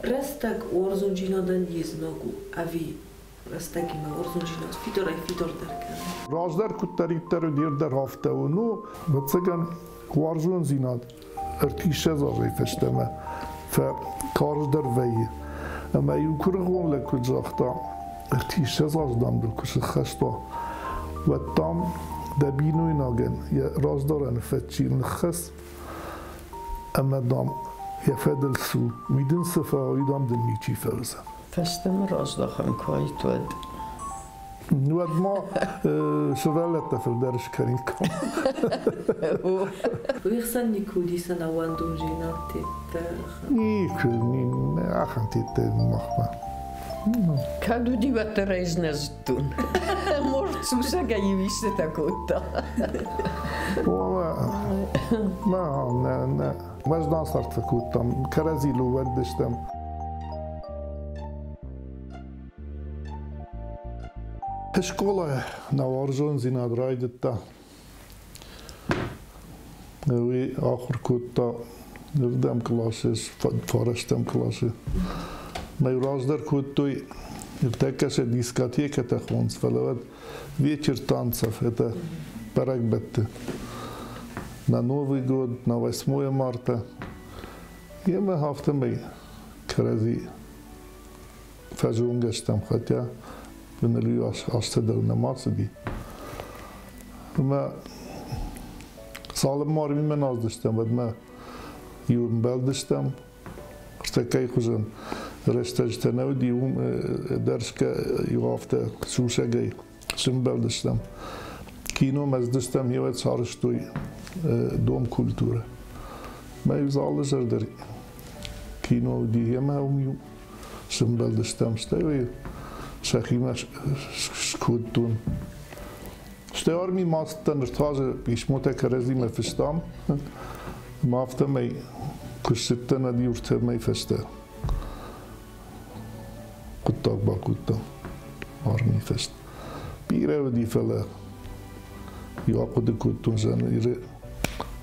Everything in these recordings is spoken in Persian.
Restek orzunjinadan yiznogu avi restekime orzunjinat fitor derken. Razdar kuttarittar der hafta و نو بتسجن وارزون زیناد ارتیشه زاری فشتمه فکارش در وی اما یوکرگون لکو جاختا ارتیشه زاردم دو کش خشتا و تام دبینوی ناگن یا رازدارن فتچی نخس اما دام یا فدل سو ویدن صفایی دام دل میچی فرزم فشتم رازداخم کوی تود نود ما شغلت في الدرش كريم كم ويخسن نيكودي سنة واندون جيناتي نيكودي أخنتي تمخما كادو دي باتريز نزتون مرتسوسا جاي ويست تاكوتا ما مش دانسرت تاكوتا كرازي لو ودشتم Школа на Оржон зинад райдетта. Ви ахор кутта нердем класses, фарштем классе. Май раздар куттой иртекаше дискотеката хонс фалават вечер танцев. Это Парагбетте. На Новый год, на 8 марта. Я мы хафтамай крази фажунгештам, хотя بنليو أشتدر نماذج دي. ما سالم مارمی من از داشتم بعد ما یوم بال داشتم. ارتکای خوشم رشته جتناو دیوم درس که یوافته سوشه گی شم بال داشتم. کینو مز داشتم یه وقت سارش توی دوم کلتوره. ما یوزال زردری. کینو دیگه ما امیو شم بال داشتم استوی. شخیمه شکودتون. شتیار می ماستن ارتاج بیشموته کرزی مفشتام. مافته می کشتن ندی ارته می فشته. کتاق با کتام. آرمی فشت. بیره و دی فله. یا قد کتون جن ایره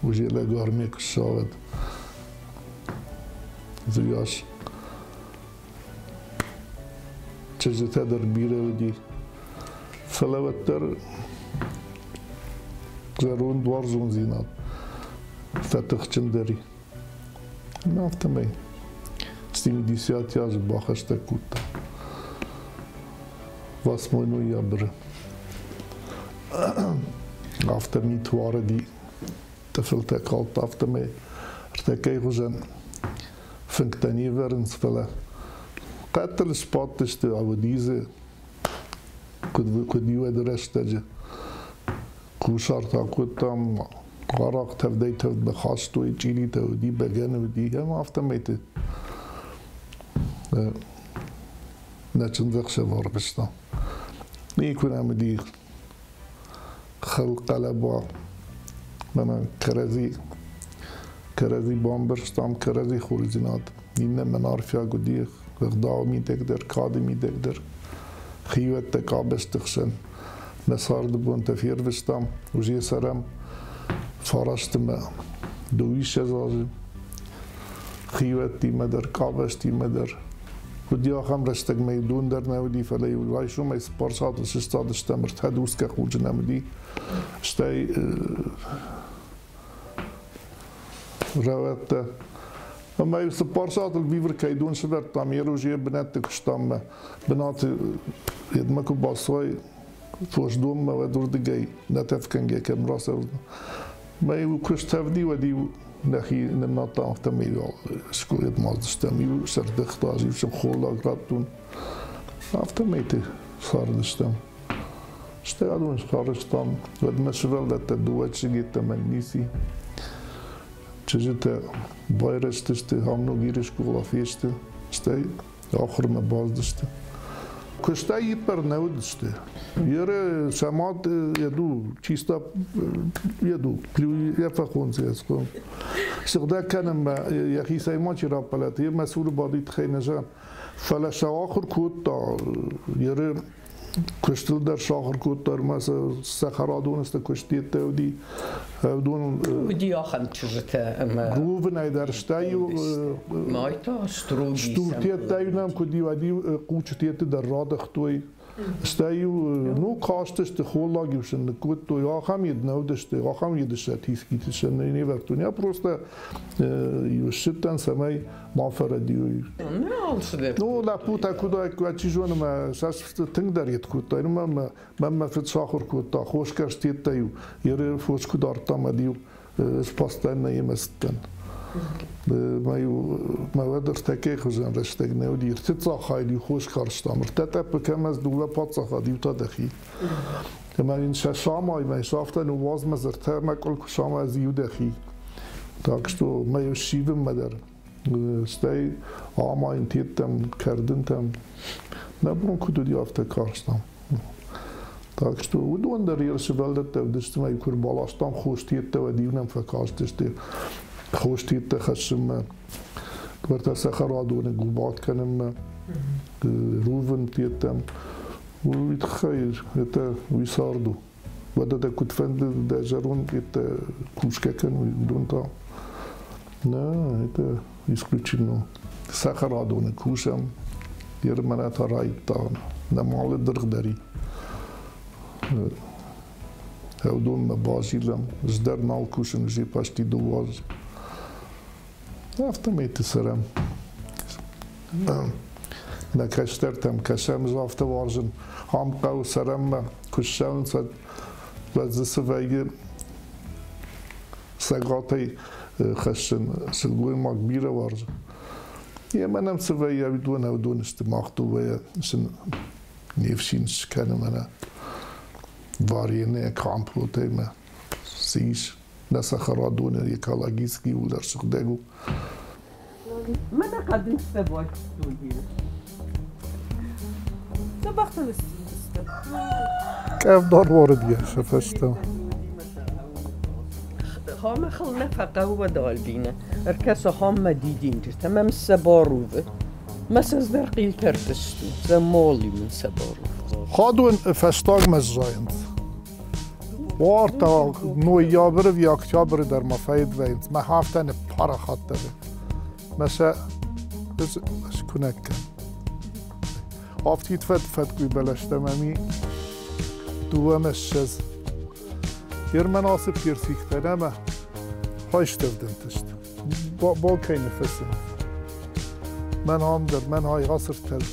وجیله گارمی کشاود. زیاش. چجته در بیره و دی فلوتر زرون دوار زون زیناد فتح چندری نافتمی استیمی دیسیاتی از باخشته کوتا واسمونو یا بره افتمی تواره دی تفلته کالت افتمی ارتکی خوشن فنکتنی ورنس فله قتل سپاتشته او دیزه کدیو درشته کوشارتا کتام قراق تفدی تفد بخواستوی چیلی تودی بگن و دی هم افتمیته نچندق شوار بشتم نیکنم دی خلق لبا من کرزی بامبرشتم کرزی خوریزیناد اینه من عارفیا گدیخ غداو میدگدر کادی میدگدر خیوت تکابش تخشن مسار دبون تفیر وشتم و جی سرم فارشتم دویش ازازم خیوت دیمه در کابش دیمه در و دیاخم رشتگ میدون در نودی فلی و وایشو می سپارسات و شستادشتم ارتدوس که خوج نمدی شتی روت اما يوسف بارسات البيفر كيدون شدر تعميرو جيه بنات كشتام بنات يدمكو باصوي فوش دوم ما ودور دقي نتف كان جاي كم راسه ما يوكش تفدي ودي نخي نمناطا افتمي شكو يدماز دشتم سر دختاج يوشم خولا قراتون افتميتي صار دشتم اشتغلون خارجتم ودما شغل دتدوات شجيت تمنيسي چجته بایرش داشته همونو گیرش کلافیشته شته آخر ما باز داشته کشته یه پر نو داشته یه شماد یدو چیستا یدو یه فخونزی از کن شغده کنم یکی سیما چی را پلت یه مسئول بادی تخی نجان فلش آخر کود تا یه کشتل در شاخر کود در مثلا سخرادون است کشتیت تودی هودون ودي آخن تجته أما روب نایدر شتایو مايتا ستروجي شتوتیت تایونم کدی ودی قوچتیت در راد خطوی شتایو نو کاشتش تخولا گیوشن کود تو یا هم ید نودش یا هم یدش تیسکیتش نه ورتونیا پروسته یوشتن سمای مافردیوی نو لپوتا کدا کوچی جون ما ساس تنگ دارید کوتا اینو ما فت شاخر کوتا خوش کرشتیت تایو یه فوش کدارتا مدیو سپاستن نیمستن ما ودر تکی خوزن رشتگ نودی ارتطا خیلی خوش کارشتم ارتطا بکم از دوله پاتسا خدیو تا دخی ما این شامای ما شافتن و واز مزرته ما کل شام از یو دخی تاکشتو ما یو شیبم مدر ستی آما این تیتم کردن تم نبرون کدو دیافته کارشتم تاکشتو و دون در یرش بلدت دشتم ای کور بالاستم خوش تیته و دیونم فکاش دشته خوش تیته خشم ورتا سخرادونه گوبات کنم روون تیتم وید خیر هتا ویساردو ودا دا کد فند دا جرون هتا کوشکه کن دون تا نه هتا isključeno saharadone kušam jer mene ta rajta na male drgdari. Evo me bazilam, zdar nal kušam že pašti dovoz. Afta me te serem. Na kaštertem kašem z afta varžen hamka u serem kušam sad vazde se vege سگاتی خشن سلگوی مقبیره وارد. یه منم سویه بدون او دونست ماختوبه شن نیفشینش کنه منه وارینه کامپلوته ما سیش نسخرا دونه یکالاگیسکی و در شخدگو. من قدیم سباک دویه. سباخت است. کف دار واردیه شفشتم. هم خل نفقه و دالبینه ارکس هم مدیدین جست هم سباروه مثل در قیل کردشتی زمالی من سباروه خادون فشتاگ مزجایند وارتا نوی یابر و یاکتیابر در مفاید ویند ما هفتن پارا خاطره مثلا اش کنک کن آفتید فت کوی بلشتم امی دوامش شز یر مناسب پیرسیکتن اما هایش دردن تشت با که نفسه من هم در من های غصر تل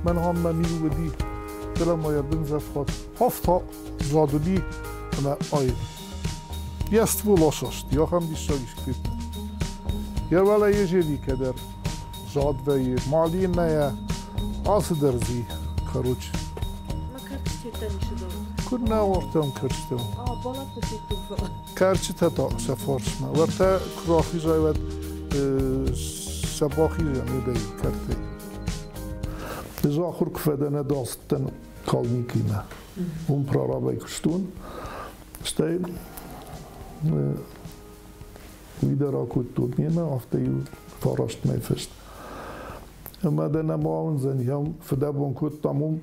من هم منی و دی دلم آیا بنزف خود هفتا زادو دی اما آی بیست و لاشاشت یا هم دیشتاگیش کفید یر ولی یه جدی که در زاد و یر مالی نه آس درزی کروچ ما کرچی تنیش دارم كنا ورتهم كرشتهم. بالات بسيطو فقط. كرشتها تا سفارش ما ورتا كراخي جايود سباخي جامي داي كرتي. إذا آخر كفدنا داستن كالميكينا. برارا بيكشتون. استاي ويدرا كنت نيما أفتيو فارشت ما يفشت. أما دنا ما ونزن يوم فدابون كنت تموم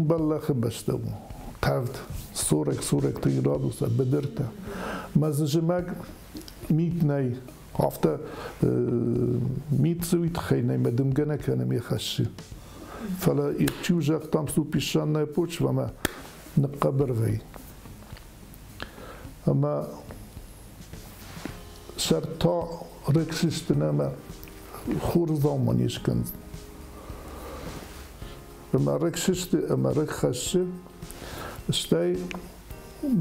بلخ بشتبون. تفت سورك تيرادو بدرته مزجمك ميت ناي هفته ميت سويت خيني مدم جنا كان ميخشي فلا يتشوجك تامسو بيشان ناي بوش وما نقبر في اما شرطا ركسيستنا ما خور زمان يشكن اما ركسيست اما ركخشي Stai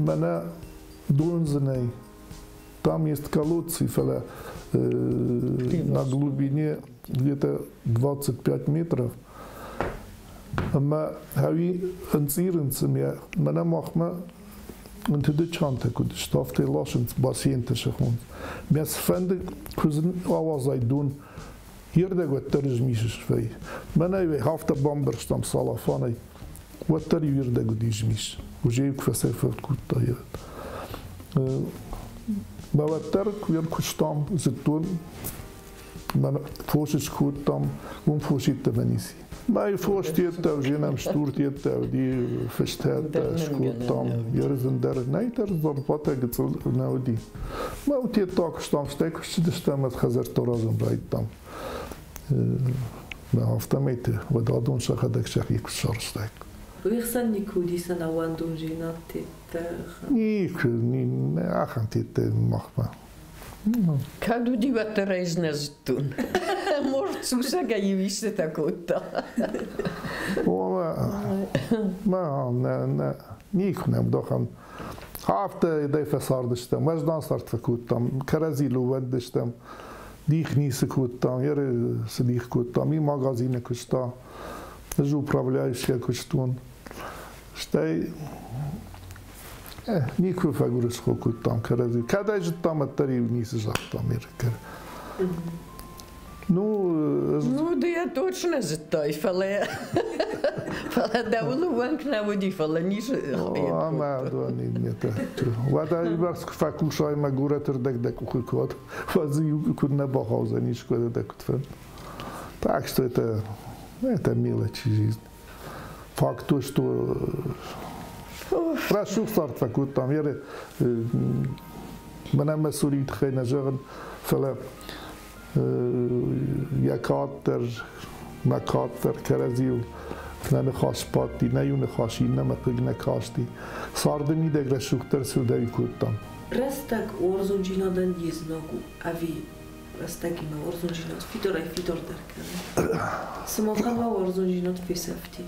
mana донзаной, там есть колодцы, на глубине где-то 25 метров. Мы инциренцем я, мана махма, und die Chante gut, stafte lassen бассейн тешхун. Mēs фенде кузен авазай дун. Hier de gut terrorismisch vei. Mana we hafta bomberstam salafanai. وتر يرد قديش مش وجايك فسافة كوتا بوتر كوير كشتام زتون من فوشش کودم اون فوشید تبنیسی ما فوش تیت و جنم شطور تیت و دی فشتهت شکودم یرزن در نه در ضربات گتل نودی ما او تیت تاکشتم شتکش داشتم از خزر ترازم رایدم ما هفته میته و دادون شخدک شخی کشار شتک ويخسن نيكودي سنة واندون جينات تتاخ نی آخن تیت مخبا Kadu di wat de reis neztun. Mort susega i viste takota. ما نيكنم دخن هفته دی فساردشتم وجدان صارت فكوتم كرزي لو ودشتم ديخ نيس كوتم ير صديق كوتم مي ماغازين كشتا جو управляющий كشتون شتاي نيكو فاغورس كوتم كرزي كدا جتم التري نيس جتم ميركر Ну, да я точно зитай, фале давлу ванк наводи, фале ниже. ما دواني نيتا ودا يبرس فاكوشاي ما غورتر دك كود فازي كنا بخوزنيش كود دك تفهم так что это мелочи жизни факт то что прошу старт факут там я من مسؤوليت خينا جرن فلا یکاتر مکاتر کرزیو نه خاشپاتی نه یون خاشی نه مقیق نکاشتی ساردمی دگر شوختر سودایی کودتم رستك ورزونجينا دن يزناقو أبي رستك ما ورزونجينا فيتور دركان سماخان ما ورزونجينا في سفتي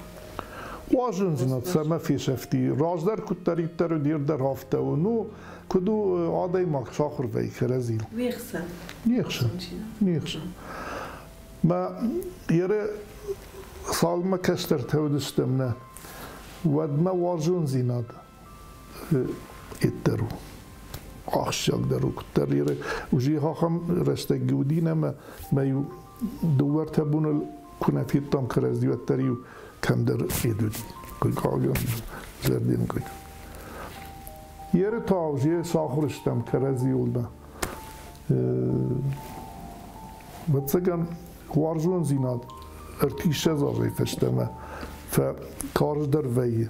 واجنجنا سما في شفتي راجدر كتري تر دير در هفته و نو کدو آدای ماک شاخر وی کرزیل ويخسن نیخشن ما یره سال ما کشتر تودشتم نه ود ما واجون زیناد اترو آخشاک درو کتر یره و جی هاخم رشته گودی نه ما یو دوور تبون کنه فیتام کرزی و تریو کم در ایدودی که کاغیان زردین که یه تاوجیه ساخرشتم کرزی ولده بتسجن وارجون زیناد ارتیشه زاری فشتمه فکارش در ویه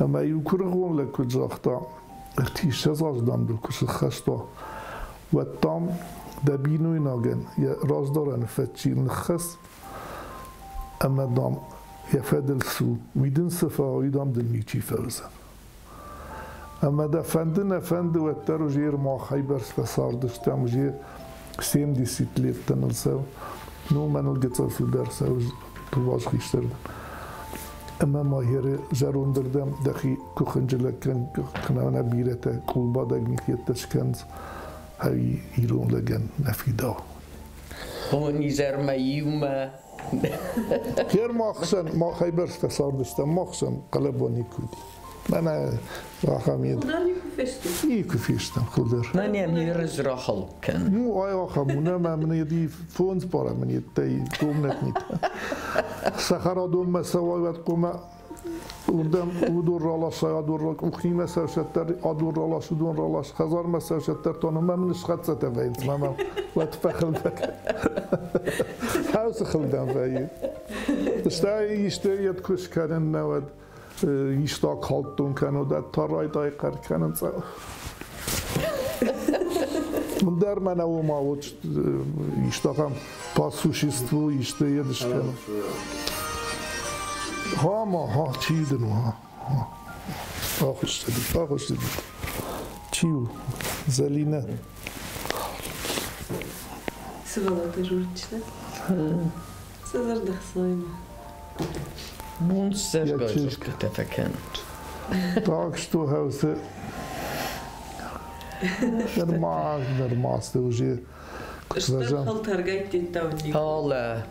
اما یو کرغون لکو جاختا ارتیشه زار دم دو کش خشتا و تام دبینوی ناگن یا راز دارن فتچی نخس اما دام يفادل سو ويدن صفا ويدام دنيتي فوزا اما دا فندن فند وتر جير ما خيبرس فصار دشتم جير سيم دي سيتليت تنلسو نو من القطر في درس او تواش خيشتر اما ما هير جارون دردم دخي كوخنجلكن كنا بيرته قلبا دغني تشكنز هاي يرون لگن نفيدا هوني زرما يوما غير ماخسن ما خيبرس فصار دشتم ماخسن قلبوني كودي أنا راخميد خدارني كفشتو كفيشتم خدر ماني ميرز راحل كان مو أي راخمونا ما من يدي فونز برا من يدي دومنت نيت سخرا دوم مسوا وتقوم ودم ودور رالاش ادور اخني مسا شتر ادور رالاش ودون رالاش خزار مسا شتر تونو ما منش خدسه تفاين ماما وتفخل بك هاوس خلدان فاي اشتاي يشتري يدكش كان نود يشتاق haltun kan och det tar right i kan inte men där man och ma och يشتاقم по существу يشتاق يدشكن ها ما ها چی دنو ها آخوش دید چیو زلینه سوالات جورتشنا سزر دخصايم Monster gajos kötefekent. Так что хаусе нормас ты уже اشتغل ترجعت انت ودي Hala.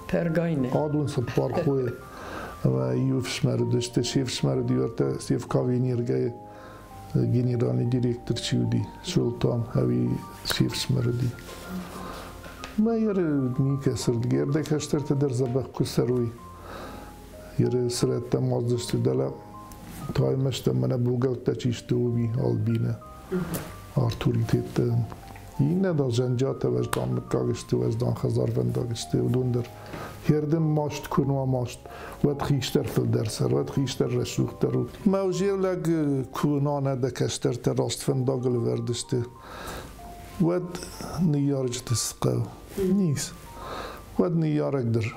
Tergajne. قادون سبار خوي و يوف شمردش تشيف شمرد يورتا سيف كافينير جاي جنرالي ديريكتور شودي سلطان هاوي سيف شمردي ما يرى ميكا سرد غير ده كشتر تدر زبق كسروي يرى سرت تمازدش تدلا تاي مشت من بوغل تشيشتو بي البينا ارتوريتيت Yine de zencat vecdan mekagişti vecdan khazar vendagişti udundur. Yerden maşt kunwa maşt ve khişter fil derser ve khişter resuhter. Mevziyeleg kunana da kester te rast vendagel verdişti. Ve niyarcı sıkav. Nis. Ve niyargdır.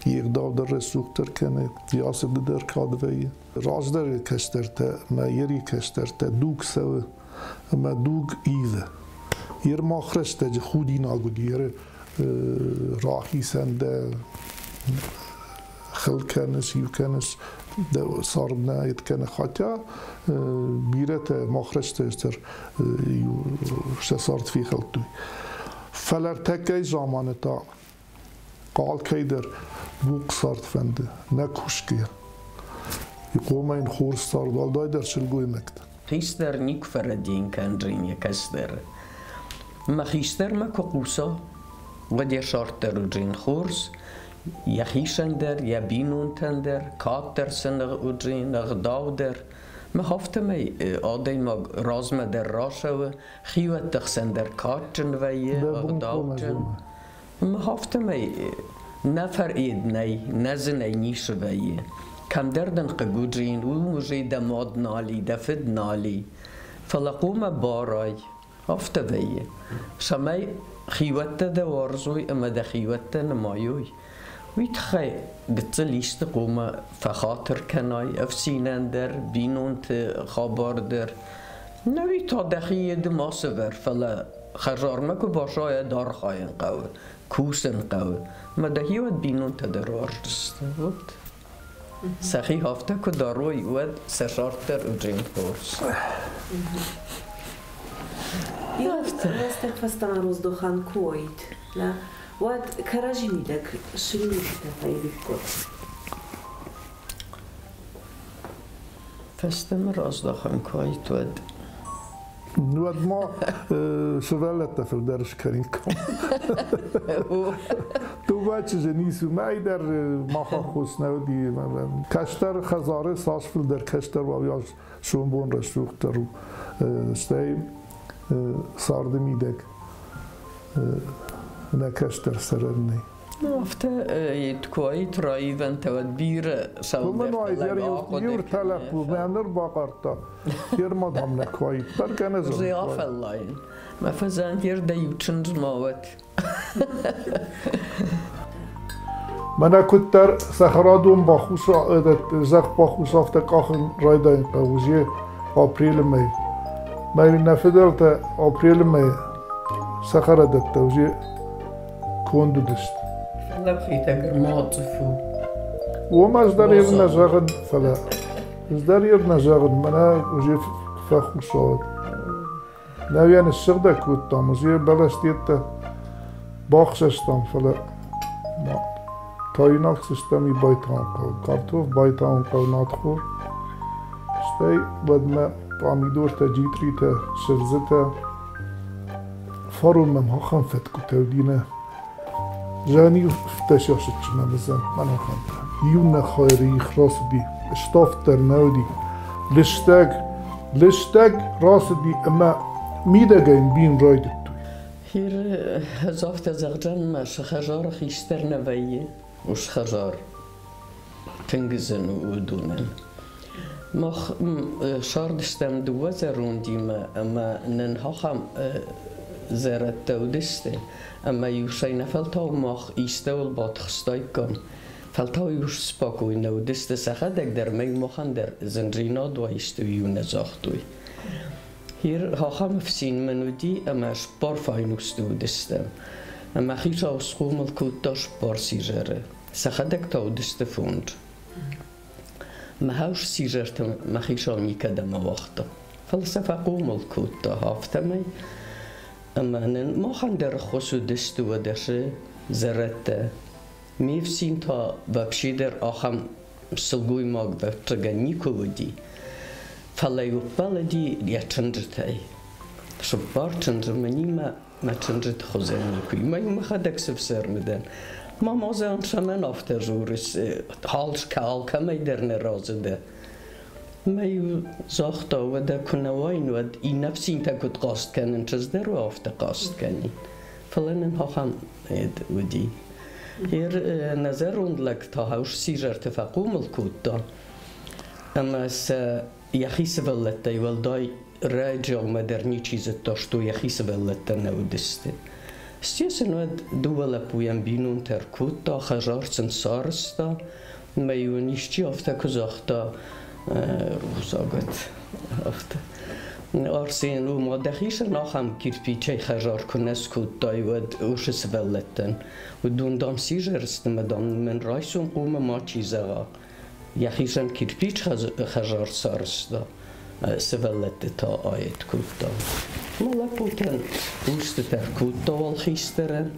Yegdavdır resuhter kene yasıdır kadveyi. Razder kesterte, ma yeri kesterte dug sev. ما دوگ ایده یر ماخرش تج خودی نگودی یر راهی سنده خل کنس یو کنس صار نایت کنه خاطر بیرت ماخرش تجتر یو شصارت فی خلطوی فلر تکی زمانتا قال کیدر بوق صارت فنده نکوش کیا يقوم این خور صار دال دایدر شلگوی مکت خیستر نیک فردین کندرین یکستر ما خیستر ما کقوسا و دی شارتر و درین خورس یا خیشندر یا بینون تندر کاتر سنگ و درین اغداودر ما هفته می آدی ما رازم در راشو خیوت تخسندر کاتن ویه اغداودن ما هفته می نفر اید نی نزنی نیش ویه كم دردن قجودرين ومجي دماد نالي دفد نالي فلقوم باراي افتبيه شماي خيوته دوارزوي اما ده خيوته نمايوي ويتخي قتليشت قوم فخاطر كناي افسينندر بينونت خبار در نوي تا دخيه دماسور فلا خجار مكو باشايا دار خاين قوي كوسن قوي ما دهيوت بينونت درارست سخی هفته که داروی ود سشارتر و درین خورس Asta fasta na rozdochan koit. La wad karajini dak shrimita faydikot. Fasta na rozdochan koit ود نود ما شغلت في الدرس كريمكم تو بچه جنیسو مای در ما خوش نودی کشتر خزاره ساش فل در کشتر و یا شونبون رشوختر و شتای سارده میدک نه کشتر سرنی افته کویت رایون تود بیر من وایزر یور تلقو منر باقرتا یر مدام نکویت در کنه زن زیاف اللاین ما فزان یر دیوچند موت من كنت در سخرادون باخوص زخ باخوص افته کاخن رایده این قوزیه آپریل می من نفدر تا آپریل می سخرادت توزیه کندو دست لبخيت معطفو وما ازدار يرنا زاغد فلا ازدار يرنا زاغد منا وجي فخو صاد ناويان السغدة كوتام وزي بلستيتا باخشستام فلا تايناك سيستمي بايتان قو كارتوف بايتان قو ناتخور ستاي بعد ما بعميدور تجيتري تا سرزتا فارون ممهاخن فتكو تودينه جاني فتشاشت شما بزن من هم يونا خيري خلاص دي اشتافتر نودي لشتاق راس دي اما ميدا جاين بين رايدت هير هزافت زغجان ما شخجار خيشتر نويه وش خجار تنجزن ودونن مخ شاردشتم دوازرون ديما اما ننهاخم زرت تودسته اما یوشین فلتاو ماخ ایستول باد خستایکم فلتاو یوش سپاکوی نو دست سخدک در می مخن در زنجینا دوایشتوی و نزاختوی هیر هاخم فسین منو دی اما شپار فاینوستو دستم اما خیش آسخوم الکوتا شپار سیجره سخدک تاو دست فوند ما هاوش سیجرتم ما خیش آمی کدم وقتا فلسفه قوم الکوتا هافتمی اما نن ما خان در خصو دست و دشه زرته میفسین تا وبشی در آخم سلگوی ماگ و ترگنی کودی فلیو بلدی یا چندرتای شب بار چندر منی ما چندرت خوزنی کوی ما یوم خدک سفسر میدن ما مازن شمن آفتر جورس حالش کال کمی در نرازه ده ما زاختا و دا کنواین و این نفسین تا کد قاست کنن چز در و آفت قاست کنین فلان ها هم ودی هیر نظر روند لک تا هاوش سیر ارتفاقو ملکود دا اما از یخی سولتا یول دای راجع و مدرنی چیزت داشتو یخی سولتا نودسته استیسن ود دولا پویم بینون ترکود دا خجارسن سارستا ما یونیشتی آفتا کزاختا روزاگت آفتا آرسین و ما دخیش ناخم کیرپیچه خجار کنس کود دای ود اوش سولتن و دوندام سیجرست مدام من رایسون قوم ما چیزا یخیشن کیرپیچ خجار سارستا سولت تا آیت کود دا مالا پوتن اوشت تر کود دا والخیسترن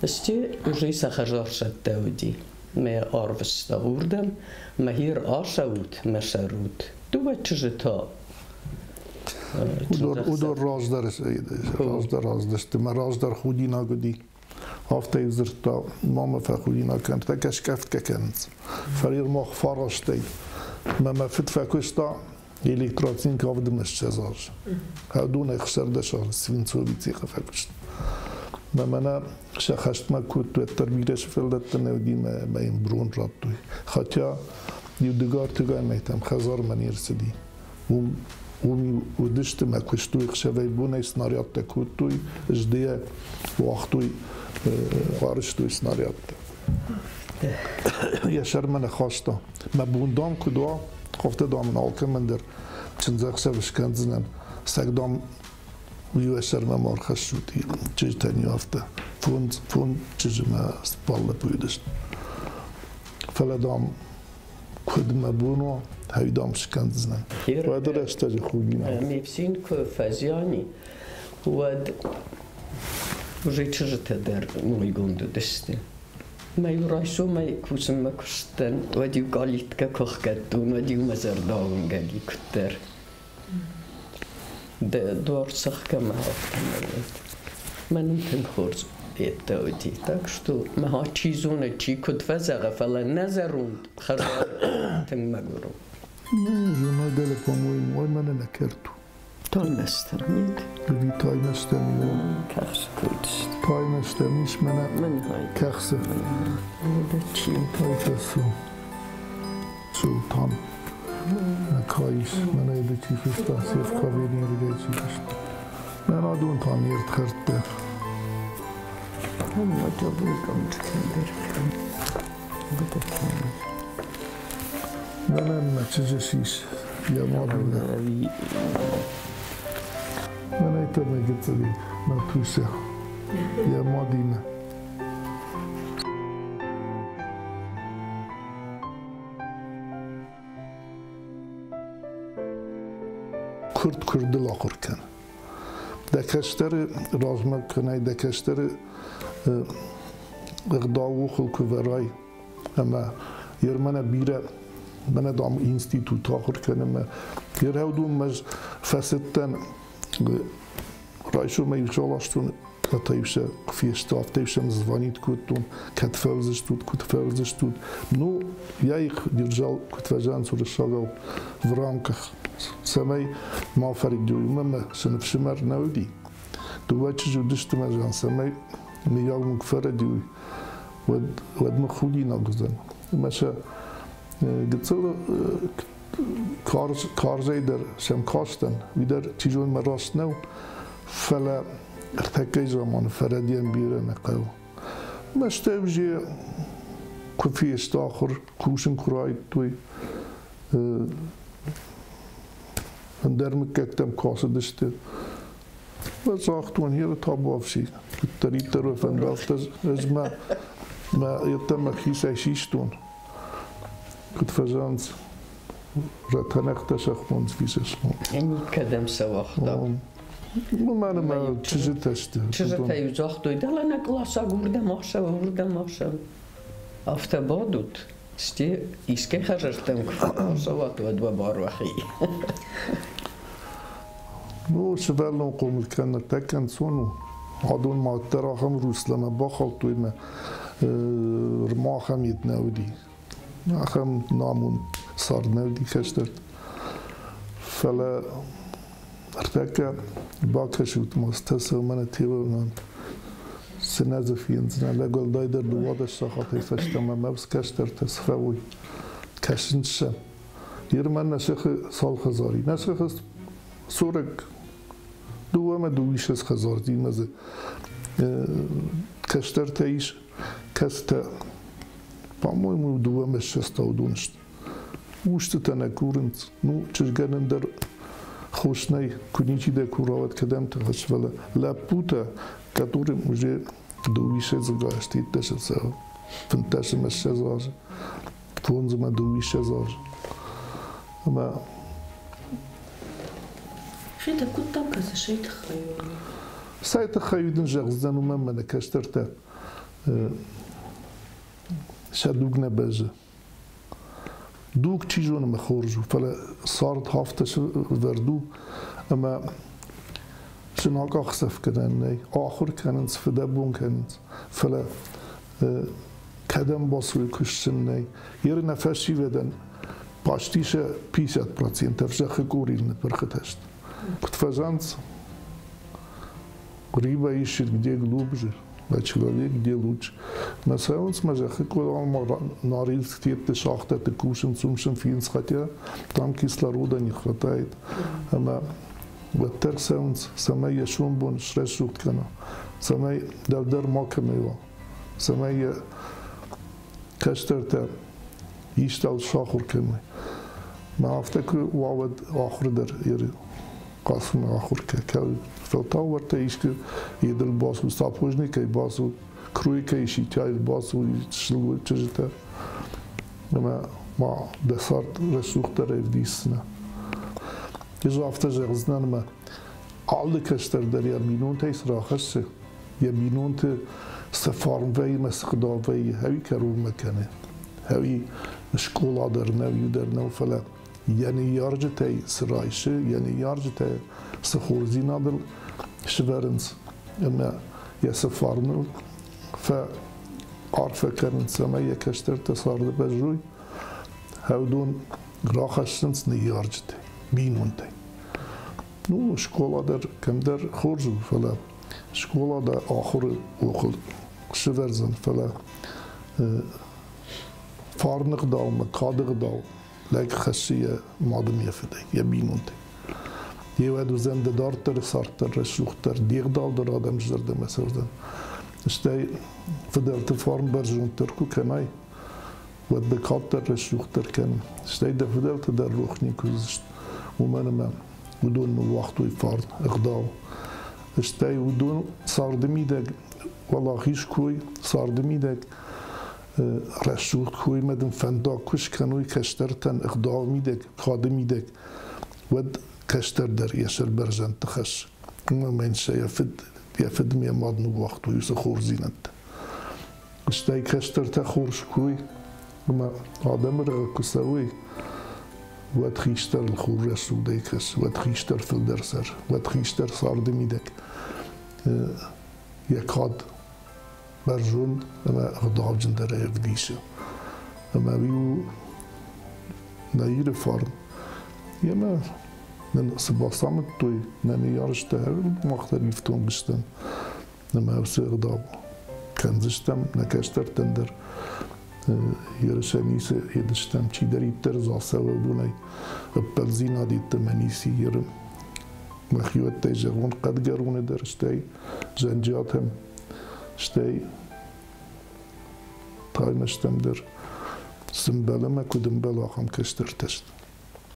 استی اوشیس خجار شد دودی ما آروستا وردم ما هیر آشود ما شرود دو چیز تا او دور رازداشته ما رازدار خودی نگودی هفته یزرتا ماما فخودی نکند تکش کفت کند فریر ما خفارشتی ما فت فکوشتا الکتراتین کافد مشجزاج هدون اخشردش سوین سوبیتی خفکوشت من شخصت ما کود و تربیتش فلدت نودی ما این برون رد توی خاطیا یودگار تگاه میتم خزار منیر سدی و دشت ما کشتوی خشوی بونه سناریات تکود توی اجدیه وقتوی وارش توی سناریات یه شرمن خواستا ما بوندام کدوا خفته دام نالکه من در چند زخشه بشکنزنن سگدام ویو شرم مارخش شدی چیز تنی افته فون چیز ما سپاله پویدشت فلدام کد ما بونو هیدام شکنزنن و در اشتاج خوبی نه میبسین که فزیانی ود وجه چیز تدر نویگونده دسته ما رایسو ما کوسم مکشتن و دیو گالیت که کخ کردون و دیو مزرداون گلی کتر دور سخ کم هفتم من نمتن خورز بیت دودی так что ما چیزونه چی کد فزغه فلا نظروند خرار تن مگرو نه جونا دل پاموی موی من نکردو تای مستمید دوی تای مستمی کخش کودشت تای مستمیش من های کخسه چی تای تسو سلطان نکایش من ایده چیفش تحصیف کاوی نیرده چیفش من آدون تانیرد خرده هم آجا بودم چکندر بوده کنم من چیزه شیش یا ما بوده من ایتا میگه تدی من توشه یا ما دینه کردل آخر کن دکشتر رازمه کنه دکشتر اقداو خلق ورای اما یرمنه بیره من دام اینستیتوت آخر کنم یر هودون مج فسدتن رایشو میشالاشتون تایشه فیشتاف تایشه مزوانیت کتون کت فرزش تود نو یایخ دیرجال کت فجان سر شاگل ورانکه سمی ما فرید جوی مم شنف شمر نودی دو وچه جو دشت مجان سمی میاگ مکفر جوی ود مخودی نگذن مشه گذر کارزای در شم کاشتن ویدر چیزون مراست نو فلا ارتكي زمان فرديان بيرا نقاو مستوجي كفيست آخر كوشن كرايت توي اندر مكتم كاسدشت وزاختون هير تابوافشي كتريت رفن رافت از ما يتم خيس عشيشتون كنت فجانز رتنقتش اخمونز فيش اسمون يعني كدم سواخدا ما چیزی تشته چیزی تایوزاخت دویده الان اقلاسا گورده ماشا افتبادود ستی ایسکه خرشتم که سوات و دو بار وخی نو شبالون قوم الكن تكن سونو عدون ما تراخم روسلما باخل توی ما رماخم يتناودي اخم نامون صار ناودي كشتر فلا ارتكا باكش وتمستسر من تيرون سنازفين زنا لقول دايدر دواد الشخاطي فاشتما مبس كشتر تسفوي كشنشا يرمن نشخ سال خزاري نشخ سورك دوما دويش از خزار دي مزه كشتر تعيش كستا по-моему دوما شستا ودونشت وشت تنكورنت ну чжганен در خوشناي كونيتي да курават кадам тхаш вала ла пута которым уже دويشه загашти даже за фантазма шазар фонзма دويشه зар ама شيء كنت تبكس شيء تخيلني سايت خيودن جغزن وما من كشترته شادوغنا بجه دوك تيجون ما خرجوا فلا صارت هافتش وردو اما شناك اخسف كدن اخر كانت فدبون كانت فلا كدم باسوي كشتني ير نفسي ودن باشتيشه 50% تفشخ كوريلن برختشت كتفاجانت Гриба ищет, где глубже, а человек где лучше. На самом деле, когда Норильск где-то шахта, ты кушаем, сумшим, финс, хотя там кислорода не хватает. Но вот так самое я шумбон шрешут кана, самое давдар макамева, самое каштерта иштал шахур кеме. ما أفتكر واحد آخر در ير قاسم آخر که فلتاور تایش که یدل باسو ساپوجنی که باسو کروی که ایشی تای باسو شلو چجته ما دسارت رسوخ در افدیسنا یه آفته جغزنان ما آل کشتر در یا بینون تایس راخش یا بینون تا سفارم وی مسخدا وی هوی کرو مکنه هوی شکولا در نوی در نو فلا یعنی یارجه تای سرایشه یعنی یارجه تای سخورزی نادل شورنز اما یا سفارنو عارفه کردن سما یک کشتر تصارده بجروی هودون راخشتنس نیارجه تای بینون تای نو شکولا در کم در خورجو فلا شکولا در آخر اوخل شورزن فلا فارنق داو مکادق داو لك خشية معدم يفدي يبينون تي يوادو زند دارتر صارتر رشوختر ديغ دال در آدم جرده مسردن اشتاي فدرت فارم برجون تركو كناي ود بكاتر رشوختر كان اشتاي دا فدرت در روخني كوزشت ومن ما ودون وقت ويفارن اغداو اشتاي ودون صاردمي داك والله خيش كوي صاردمي داك رشوخ خوی مدن فندا کش کنوی کشتر تن اقدام میدک خاده میدک ود کشتر در یشر برجن تخش اما من شی یفد می مادن وقت و یوس خورزینند اشتای کشتر تخورش خوی اما آدم را کسوی ود خیشتر الخور رشو دیکش ود خیشتر فلدر سر ود خیشتر سارده میدک یکاد برجون اما اغداب جندره افدیشه اما بیو نایر فارم یما من سباسامت توی نمیارشته مختلفتون بشتن اما اوسه اغداب کنزشتم نکشتر تندر یرشانیسه یدشتم چی دریبتر زاسه و دونای بلزینا دیت منیسی یرم مخیوت تای جغون قد گرونه درشتای جنجات هم شتاي تايمشتم در سنبالما كدنبالا خم كشتر تشت